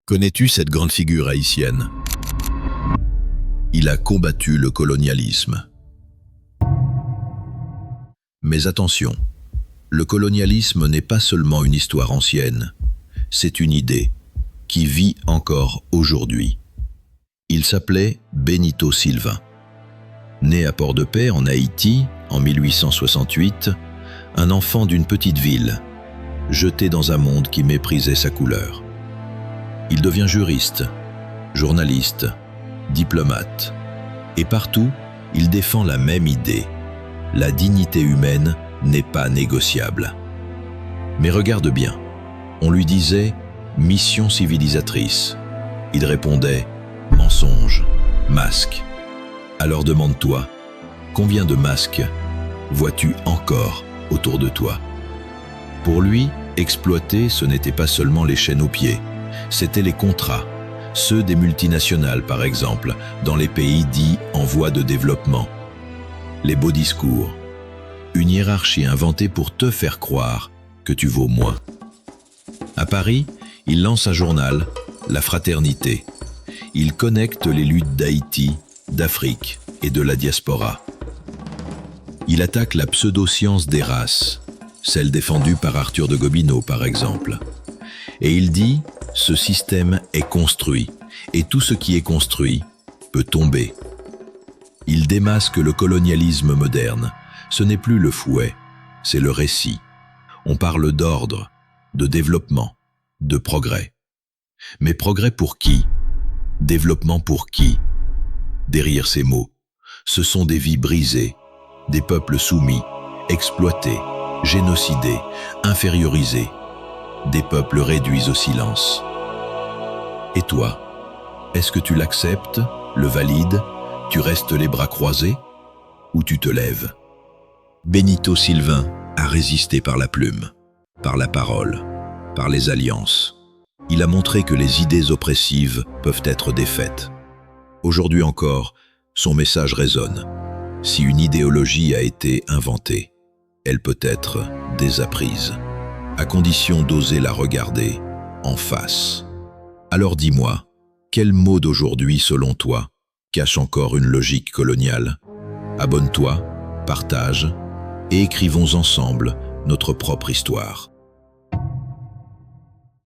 Connais-tu cette grande figure haïtienne? Il a combattu le colonialisme. Mais attention, le colonialisme n'est pas seulement une histoire ancienne, c'est une idée qui vit encore aujourd'hui. Il s'appelait Benito Sylvain. Né à Port-de-Paix, en Haïti, en 1868, un enfant d'une petite ville, jeté dans un monde qui méprisait sa couleur. Il devient juriste, journaliste, diplomate, et partout, il défend la même idée. La dignité humaine n'est pas négociable. Mais regarde bien, on lui disait « mission civilisatrice ». Il répondait « mensonge, masque ». Alors demande-toi, combien de masques vois-tu encore autour de toi? Pour lui, exploiter, ce n'était pas seulement les chaînes aux pieds, c'étaient les contrats, ceux des multinationales par exemple, dans les pays dits en voie de développement. Les beaux discours, une hiérarchie inventée pour te faire croire que tu vaux moins. À Paris, il lance un journal, La Fraternité. Il connecte les luttes d'Haïti, d'Afrique et de la diaspora. Il attaque la pseudo-science des races, celle défendue par Arthur de Gobineau par exemple. Et il dit « ce système est construit, et tout ce qui est construit peut tomber ». Il démasque le colonialisme moderne. Ce n'est plus le fouet, c'est le récit. On parle d'ordre, de développement, de progrès. Mais progrès pour qui? Développement pour qui? Derrière ces mots, ce sont des vies brisées, des peuples soumis, exploités, génocidés, infériorisés, des peuples réduits au silence. Et toi, est-ce que tu l'acceptes, le valides, tu restes les bras croisés, ou tu te lèves? Benito Sylvain a résisté par la plume, par la parole, par les alliances. Il a montré que les idées oppressives peuvent être défaites. Aujourd'hui encore, son message résonne. Si une idéologie a été inventée, elle peut être désapprise, à condition d'oser la regarder en face. Alors dis-moi, quel mot d'aujourd'hui, selon toi, cache encore une logique coloniale? Abonne-toi, partage et écrivons ensemble notre propre histoire.